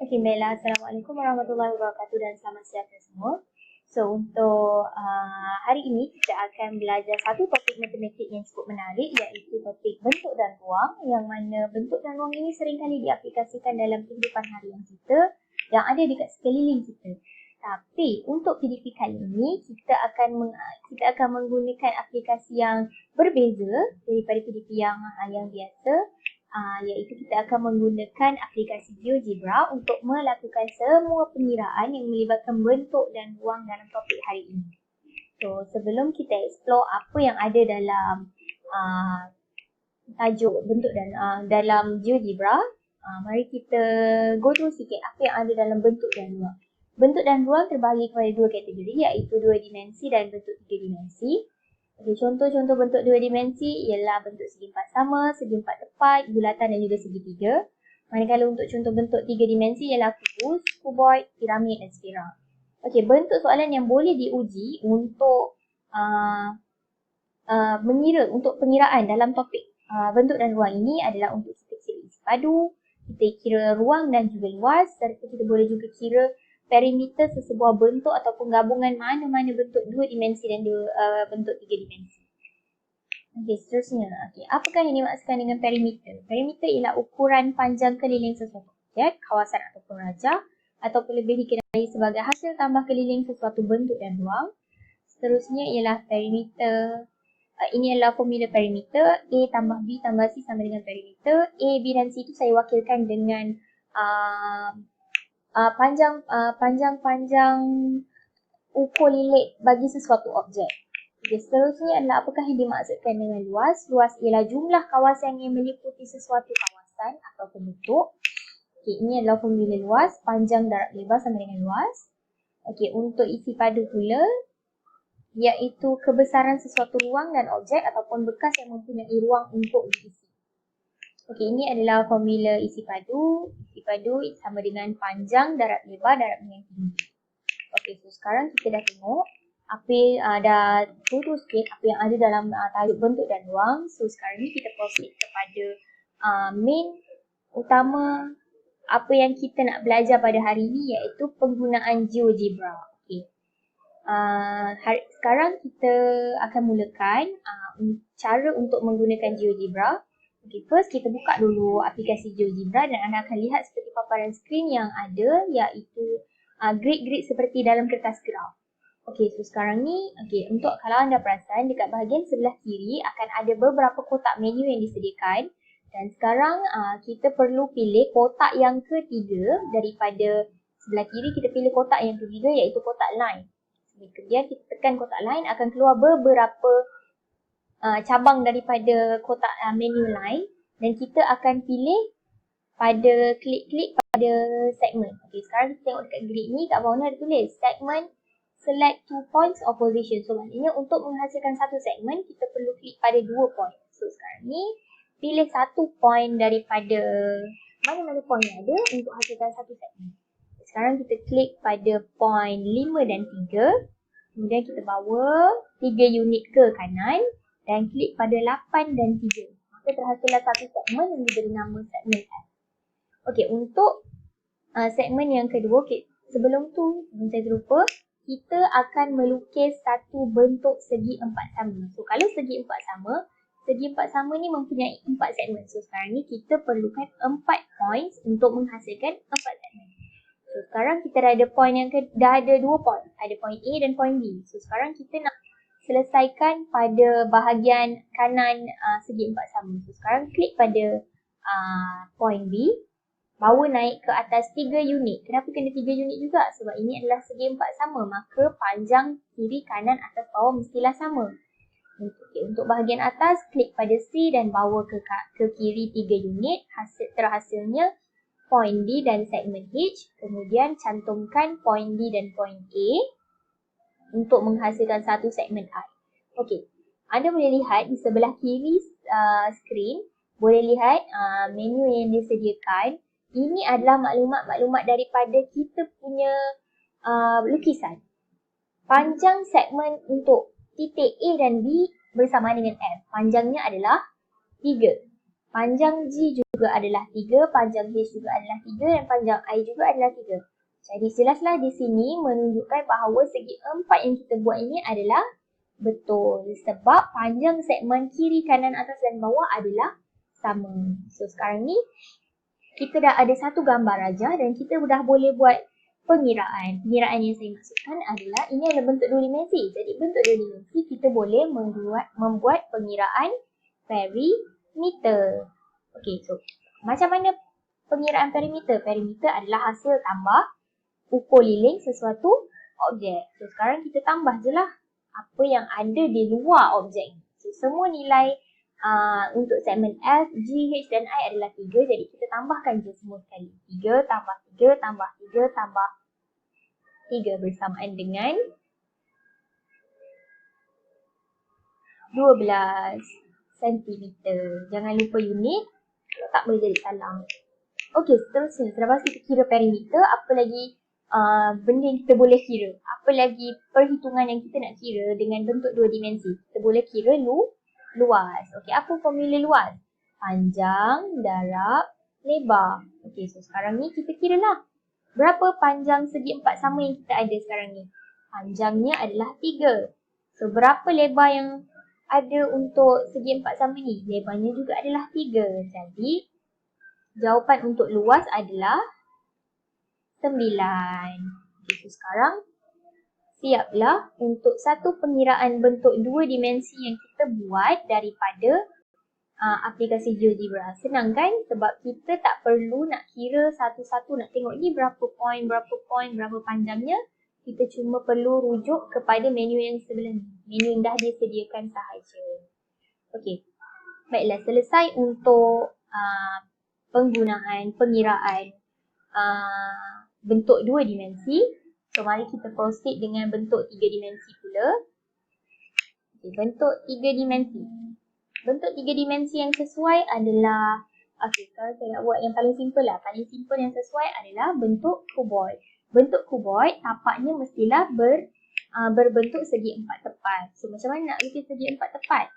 Okay, baiklah. Assalamualaikum warahmatullahi wabarakatuh dan selamat siang semua. So, untuk hari ini kita akan belajar satu topik matematik yang cukup menarik, iaitu topik bentuk dan ruang, yang mana bentuk dan ruang ini seringkali diaplikasikan dalam kehidupan harian kita yang ada dekat sekeliling kita. Tapi untuk PDP kali ini kita akan menggunakan aplikasi yang berbeza daripada PDP yang biasa. Iaitu kita akan menggunakan aplikasi GeoGebra untuk melakukan semua pengiraan yang melibatkan bentuk dan ruang dalam topik hari ini. So, sebelum kita explore apa yang ada dalam tajuk bentuk dan dalam GeoGebra, mari kita go through sikit apa yang ada dalam bentuk dan ruang. Bentuk dan ruang terbahagi kepada dua kategori, iaitu dua dimensi dan bentuk tiga dimensi. Okay, contoh-contoh bentuk dua dimensi ialah bentuk segi empat sama, segi empat tepat, bulatan dan juga segitiga. Manakala untuk contoh bentuk tiga dimensi ialah kubus, kuboid, piramid dan spiral. Okey, bentuk soalan yang boleh diuji untuk untuk pengiraan dalam topik bentuk dan ruang ini adalah untuk kita kira isi padu, kita kira ruang dan juga luas, serta kita boleh juga kira perimeter sesebuah bentuk ataupun gabungan mana-mana bentuk dua dimensi dan bentuk tiga dimensi. Okey, seterusnya. Okey, apakah yang dimaksudkan dengan perimeter? Perimeter ialah ukuran panjang keliling sesuatu objek, kawasan ataupun rajah, ataupun lebih dikenali sebagai hasil tambah keliling sesuatu bentuk dan ruang. Seterusnya ialah perimeter. Ini adalah formula perimeter. A tambah B tambah C sama dengan perimeter. A, B dan C itu saya wakilkan dengan panjang ukur lilit bagi sesuatu objek. Okay, seterusnya adalah apakah yang dimaksudkan dengan luas. Luas ialah jumlah kawasan yang meliputi sesuatu kawasan ataupun bentuk. Okay, ini adalah formula luas. Panjang darab lebar sama dengan luas. Okay, untuk isi padu pula, iaitu kebesaran sesuatu ruang dan objek ataupun bekas yang mempunyai ruang untuk diisi. Okey, ini adalah formula isi padu. Isi padu sama dengan panjang darab lebar darab dengan tinggi. Okey, so sekarang kita dah tengok dah tutup sikit apa yang ada dalam tajuk bentuk dan ruang. So sekarang ni kita proceed kepada main utama apa yang kita nak belajar pada hari ini, iaitu penggunaan GeoGebra. Okey. Sekarang kita akan mulakan cara untuk menggunakan GeoGebra. Okay, first kita buka dulu aplikasi GeoGebra dan anda akan lihat seperti paparan skrin yang ada, iaitu grid-grid seperti dalam kertas graf. Okay, so sekarang ni, untuk kalau anda perasan dekat bahagian sebelah kiri akan ada beberapa kotak menu yang disediakan. Dan sekarang kita perlu pilih kotak yang ketiga daripada sebelah kiri. Kita pilih kotak yang ketiga, iaitu kotak line. Kemudian kita tekan kotak line, akan keluar beberapa cabang daripada kotak menu line dan kita akan pilih pada klik pada segmen. Okey, sekarang kita tengok dekat grid ni, kat bawah ni ada tulis segment select 2 points of position. So maksudnya untuk menghasilkan satu segmen kita perlu klik pada 2 point. So sekarang ni pilih satu point daripada mana-mana point yang ada untuk hasilkan satu segmen. Sekarang kita klik pada point 5 dan 3. Kemudian kita bawa 3 unit ke kanan dan klik pada 8 dan 3. Maka terhasillah satu segmen yang diberi nama segmen F. Okey, untuk segmen yang kedua, sebelum saya terlupa, kita akan melukis satu bentuk segi empat sama. So, kalau segi empat sama ni mempunyai 4 segmen. So, sekarang ni kita perlukan 4 points untuk menghasilkan 4 segmen. So, sekarang kita dah ada dah ada 2 point. Ada point A dan point B. So, sekarang kita nak selesaikan pada bahagian kanan segi empat sama. So, sekarang klik pada point B. Bawa naik ke atas 3 unit. Kenapa kena 3 unit juga? Sebab ini adalah segi empat sama. Maka panjang kiri, kanan, atas, bawah mestilah sama. Untuk bahagian atas, klik pada C dan bawa ke kiri 3 unit. Terhasilnya point D dan segmen H. Kemudian cantumkan point D dan point A untuk menghasilkan satu segmen I. Okey, anda boleh lihat di sebelah kiri skrin, boleh lihat menu yang disediakan. Ini adalah maklumat-maklumat daripada kita punya lukisan. Panjang segmen untuk titik A dan B bersamaan dengan F. Panjangnya adalah 3. Panjang G juga adalah 3, panjang H juga adalah 3 dan panjang I juga adalah 3. Jadi jelaslah di sini menunjukkan bahawa segi 4 yang kita buat ini adalah betul. Sebab panjang segmen kiri, kanan, atas dan bawah adalah sama. So sekarang ni kita dah ada satu gambar aja dan kita dah boleh buat pengiraan. Pengiraan yang saya maksudkan adalah ini adalah bentuk dua dimensi. Jadi bentuk dua dimensi kita boleh membuat pengiraan perimeter. Okey, so macam mana pengiraan perimeter? Perimeter adalah hasil tambah ukur liling sesuatu objek. So sekarang kita tambah je lah apa yang ada di luar objek. So semua nilai untuk segmen F, G, H dan I adalah 3. Jadi kita tambahkan je semua sekali. 3 tambah 3 tambah 3 tambah 3 bersamaan dengan 12 cm. Jangan lupa unit. Kalau tak boleh jadi salah. Okey, seterusnya. Selepas kita kira perimeter, apa lagi benda yang kita boleh kira? Apa lagi perhitungan yang kita nak kira dengan bentuk dua dimensi? Kita boleh kira luas. Okey, apa formula luas? Panjang darab lebar. Okey, so sekarang ni kita kira lah. Berapa panjang segi empat sama yang kita ada sekarang ni? Panjangnya adalah 3. So, berapa lebar yang ada untuk segi empat sama ni? Lebarnya juga adalah 3. Jadi, jawapan untuk luas adalah 9. Okay, so sekarang siaplah untuk satu pengiraan bentuk dua dimensi yang kita buat daripada aplikasi GeoGebra. Senang kan? Sebab kita tak perlu nak kira satu-satu, nak tengok ni berapa poin, berapa panjangnya. Kita cuma perlu rujuk kepada menu yang sebelah ni. Menu yang dah disediakan sahaja. Okey. Baiklah, selesai untuk penggunaan pengiraan bentuk dua dimensi. So, mari kita proceed dengan bentuk tiga dimensi pula. Okay, bentuk tiga dimensi. Bentuk tiga dimensi yang sesuai adalah, okay, kalau saya nak buat yang paling simple lah. Paling simple yang sesuai adalah bentuk kuboid. Bentuk kuboid tapaknya mestilah berbentuk segi empat tepat. So, macam mana nak bikin segi empat tepat?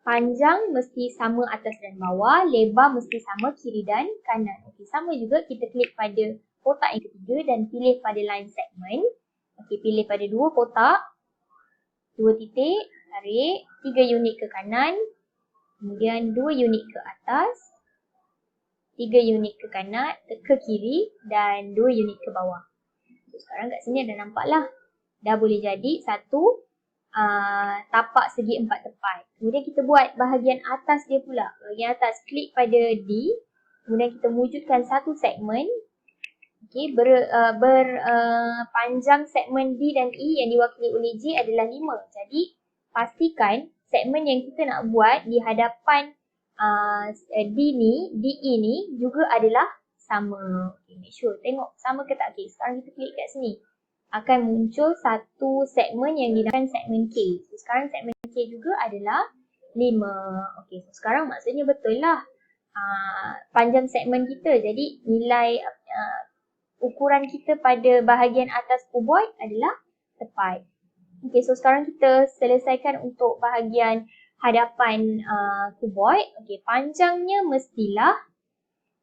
Panjang mesti sama atas dan bawah, lebar mesti sama kiri dan kanan. Okey, sama juga kita klik pada kotak yang ketiga dan pilih pada line segment. Okey, pilih pada dua kotak, dua titik, tarik, 3 unit ke kanan, kemudian 2 unit ke atas, 3 unit ke kanan, ke kiri dan 2 unit ke bawah. So, sekarang kat sini dah nampak lah. Dah boleh jadi satu tapak segi empat tepat. Kemudian kita buat bahagian atas dia pula. Bahagian atas, klik pada D. Kemudian kita wujudkan satu segmen. Okay, panjang segmen D dan E yang diwakili oleh J adalah 5. Jadi, pastikan segmen yang kita nak buat di hadapan DE ni juga adalah sama. Okay, make sure. Tengok sama ke tak? Okay, sekarang kita klik kat sini. Akan muncul satu segmen yang dinamakan segmen K. So, sekarang segmen K juga adalah 5. Okey, so sekarang maksudnya betul lah panjang segmen kita. Jadi nilai ukuran kita pada bahagian atas kuboid adalah tepat. Okey, so sekarang kita selesaikan untuk bahagian hadapan kuboid. Okey, panjangnya mestilah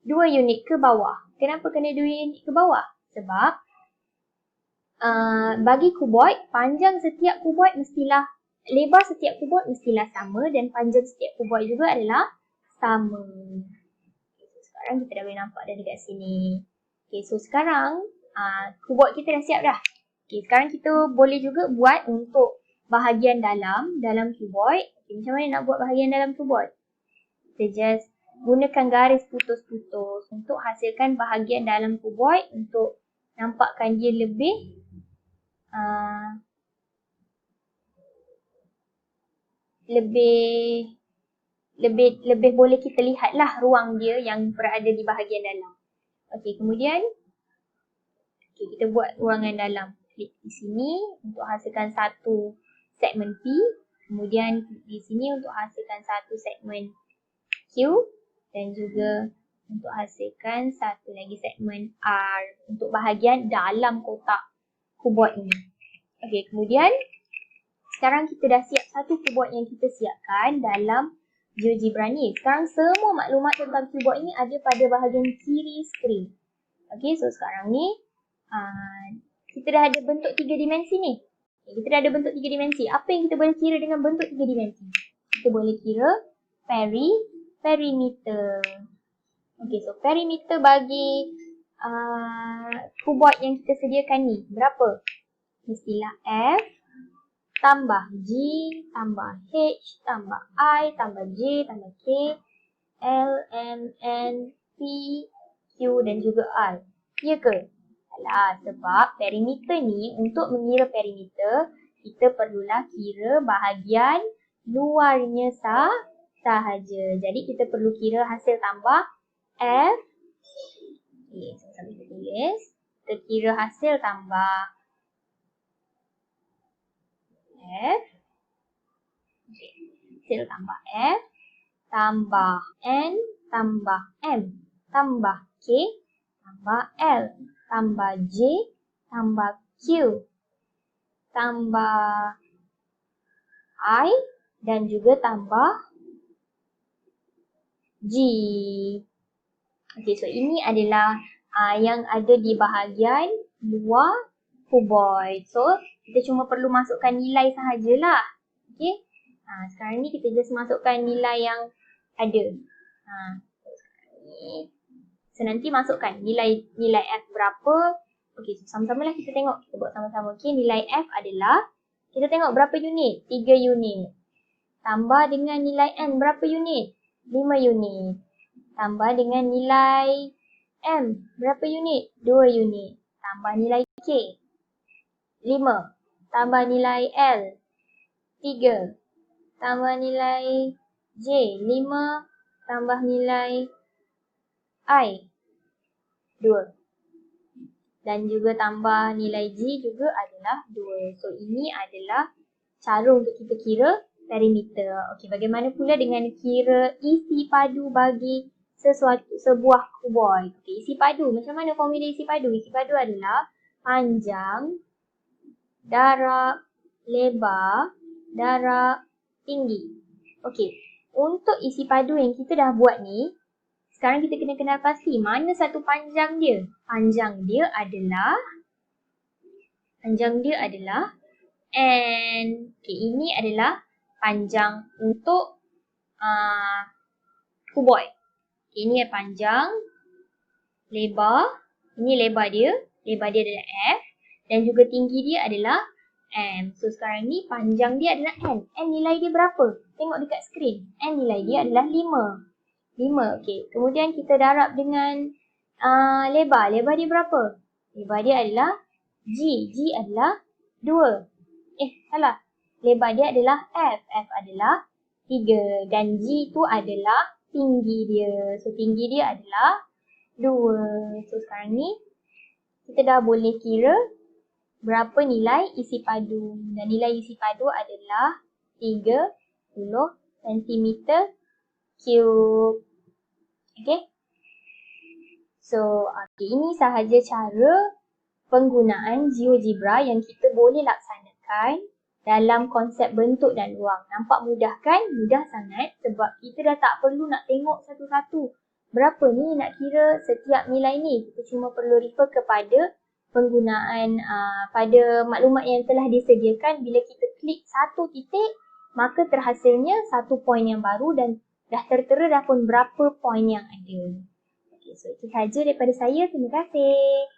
2 unit ke bawah. Kenapa kena 2 unit ke bawah? Sebab bagi kuboid, panjang setiap kuboid mestilah, lebar setiap kuboid mestilah sama dan panjang setiap kuboid juga adalah sama. Okay, so sekarang kita dah boleh nampak dah dekat sini. Okay, so sekarang kuboid kita dah siap dah. Okay, sekarang kita boleh juga buat untuk bahagian dalam kuboid. Okay, macam mana nak buat bahagian dalam kuboid? Kita just gunakan garis putus-putus untuk hasilkan bahagian dalam kuboid untuk nampakkan dia lebih lebih boleh kita lihatlah ruang dia yang berada di bahagian dalam. Okey, kemudian kita buat ruangan dalam. Klik di sini untuk hasilkan satu segmen P, kemudian klik di sini untuk hasilkan satu segmen Q dan juga untuk hasilkan satu lagi segmen R untuk bahagian dalam kotak kuboid ini. Okey, kemudian sekarang kita dah siap satu kuboid yang kita siapkan dalam GeoGebra ni. Sekarang semua maklumat tentang cuboid ni ada pada bahagian kiri skrin. Okay, so sekarang ni kita dah ada bentuk 3 dimensi ni. Kita dah ada bentuk 3 dimensi. Apa yang kita boleh kira dengan bentuk 3 dimensi? Kita boleh kira perimeter. Okay, so perimeter bagi cuboid yang kita sediakan ni berapa? Mestilah F tambah G tambah H tambah I tambah J tambah K L M N P Q dan juga R. Ya ke? Alah, sebab perimeter ni, untuk mengira perimeter, kita perlulah kira bahagian luarnya sahaja. Jadi kita perlu kira hasil tambah F. Okay, sama-sama kita tulis. Kita kira hasil tambah F. Okay. Hasil tambah F. Tambah N. Tambah M. Tambah K. Tambah L. Tambah J. Tambah Q. Tambah I. Dan juga tambah G. Okay, so ini adalah yang ada di bahagian luar cuboid. So, kita cuma perlu masukkan nilai sahajalah. Okay. Sekarang ni kita just masukkan nilai yang ada. So, nanti masukkan nilai F berapa. Okay, so sama-sama lah kita tengok. Kita buat sama-sama. Okay, nilai F adalah, kita tengok berapa unit? 3 unit. Tambah dengan nilai N berapa unit? 5 unit. Tambah dengan nilai M berapa unit? 2 unit. Tambah nilai K 5. Tambah nilai L 3. Tambah nilai J 5. Tambah nilai I 2. Dan juga tambah nilai G juga adalah 2. So ini adalah cara untuk kita kira perimeter. Okey, bagaimana pula dengan kira isi padu bagi sebuah cuboid? Okey, isi padu. Macam mana formula isi padu? Isi padu adalah panjang, darab, lebar, darab, tinggi. Okey, untuk isi padu yang kita dah buat ni, sekarang kita kena kenal pasti mana satu panjang dia. Panjang dia adalah N. Okey, ini adalah panjang untuk cuboid. Okay, ini panjang, lebar, ini lebar dia adalah F, dan juga tinggi dia adalah M. So sekarang ni panjang dia adalah N. N nilai dia berapa? Tengok dekat skrin. N nilai dia adalah 5. Okey. Kemudian kita darab dengan lebar. Lebar dia berapa? Lebar dia adalah G. G adalah 2. Salah. Lebar dia adalah F. F adalah 3. Dan G tu adalah tinggi dia. So, tinggi dia adalah 2. So, sekarang ni kita dah boleh kira berapa nilai isi padu. Dan nilai isi padu adalah 30 cm cube. Okay. So, ini sahaja cara penggunaan GeoGebra yang kita boleh laksanakan dalam konsep bentuk dan ruang. Nampak mudah kan? Mudah sangat sebab kita dah tak perlu nak tengok satu-satu. Berapa ni nak kira setiap nilai ni? Kita cuma perlu refer kepada penggunaan pada maklumat yang telah disediakan. Bila kita klik satu titik, maka terhasilnya satu poin yang baru dan dah tertera dah pun berapa poin yang ada. Okay, so itu sahaja daripada saya. Terima kasih.